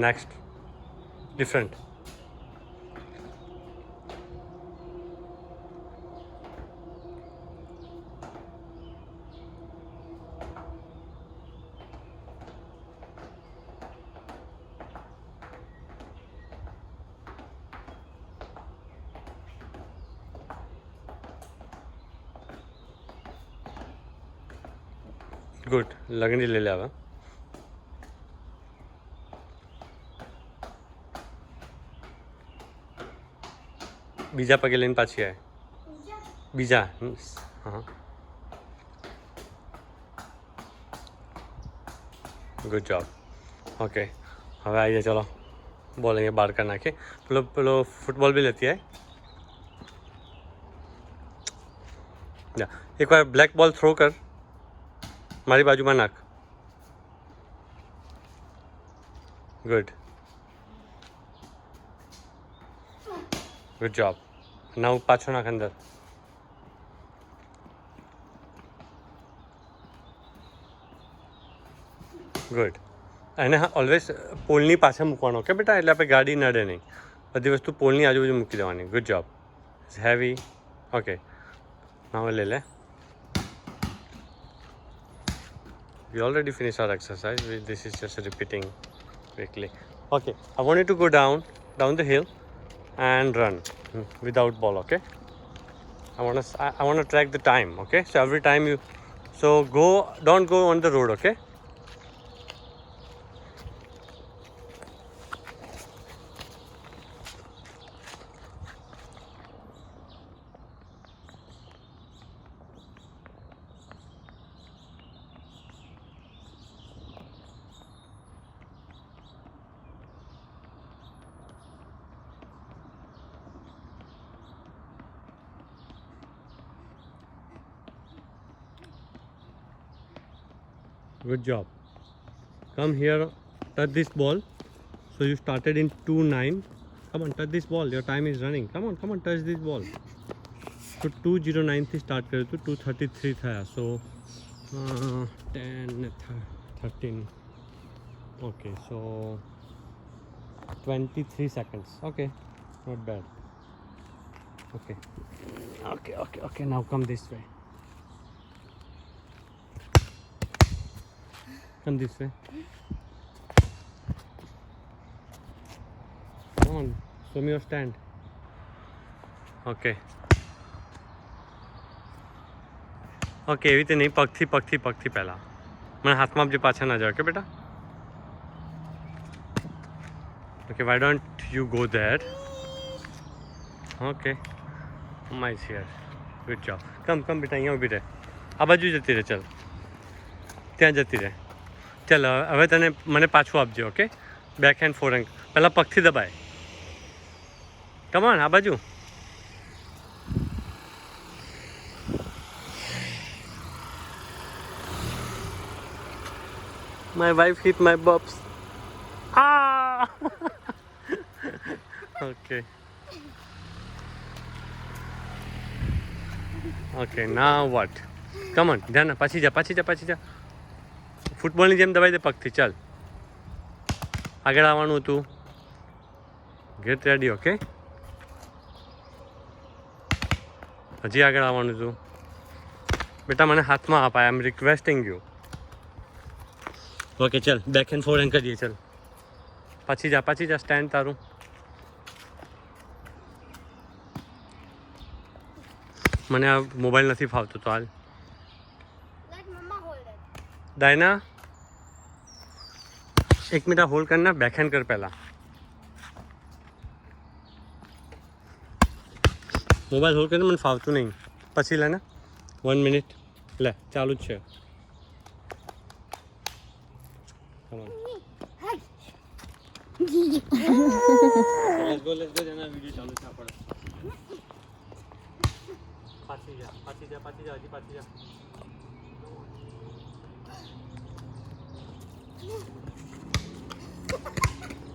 next, different. Good, લગણી લઈ લે હવે. બીજા પગે લઈને પાછી આવે. બીજા હા, ગુડ જોબ. ઓકે, હવે આવીએ, ચલો બોલ અહીંયા બહાર કરી નાખીએ. પેલો ફૂટબોલ બી લેતી આવે. એકવાર બ્લેક બોલ થ્રો કર, મારી બાજુમાં નાખ. Good, good job. નાવ પાછો નાખ અંદર. ગુડ. એને ઓલવેઝ પોલની પાછળ મૂકવાનો, ઓકે બેટા, એટલે આપણે ગાડી નડે નહીં. બધી વસ્તુ પોલની આજુબાજુ મૂકી દેવાની. Good job. It's heavy. Okay, now લઈ લે. We already finished our exercise. This is just repeating quickly. Okay, I want you to go down the hill and run without ball. Okay, I want to track the time. Okay, so every time don't go on the road. Okay. Good job. Come here, touch this ball. So you started in 2:09. Come on, touch this ball. Your time is running. Come on, touch this ball. So 2:09 થી start કર્યું હતું, 2:33 થયા. So 10, 13. Okay, so 23 seconds. Okay, not bad. Okay. Now come this way. Come this way. Come on, show me your stand. Okay. Okay, એવી રીતે નહીં, પગથી પહેલાં. મને હાથમાં આપજે, પાછા ના જાવ. ઓકે બેટા. Okay, why don't you go there? Okay, my here. Good job. Come બેટા, અહીંયા ઊભી રહે. આ બાજુ જતી રહે. ચાલ, ત્યાં જતી રહે. ચાલ, હવે તને મને પાછું આપજે. Okay, backhand forehand. પહેલાં પગથી દબાય. કમ ઓન, આ બાજુ. My wife hit my bobs. Ah! Okay. Okay, now what? Come on, ધ્યાન, પાછી જા. ફૂટબોલની જેમ દબાઈ દે પગથી. ચાલ, આગળ આવવાનું હતું. Gate ready. ઓકે, હજી આગળ આવવાનું હતું. બેટા, મને હાથમાં આપ. આઈ એમ રિક્વેસ્ટિંગ યુ. ઓકે, ચાલ, બેક હેન્ડ ફોર હેન્ડ કરીએ. ચાલ, પાછી જા. સ્ટેન્ડ તારું. મને આ મોબાઈલ નથી ફાવતો, તો હાલ. ડાયના, 1 મિનિટ હોલ્ડ કરના. બેક હેન્ડ કર પહેલાં. મોબાઈલ હોલ્ડ કરીને મને ફાવતું નહીં. પછી લે ને. 1 મિનિટ લે, ચાલુ જ છે. Let's go, જેના વિડીયો ચાલુ છે આપણે. પાછી જા. હજી પાછી જા.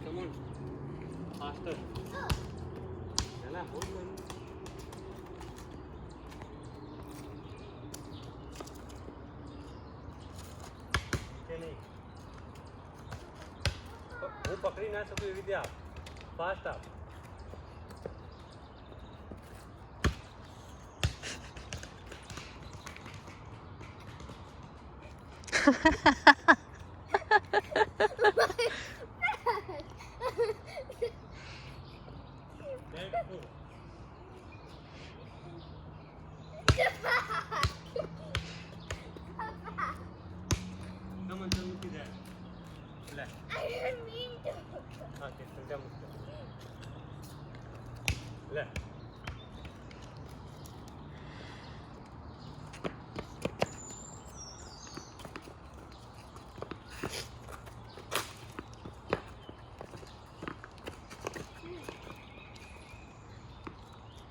Come on, faster. Jana, hold on. Okay, nahi. પકડી ના શકું એવી રીતે આપ. ફાસ્ટ આપ. Let's go. Come on, Chalu, see that. Left. I didn't mean to. Okay, so come on. Left.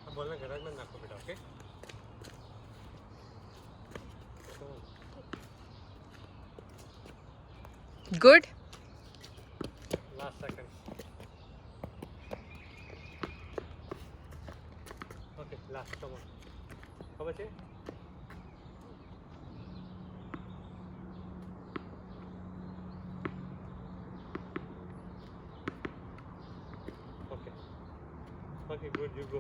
अब बोलना गराज में नाखो बेटा, okay? Good. Last second. Okay, last, come on. ખબર છે? Okay. Okay, good, you go.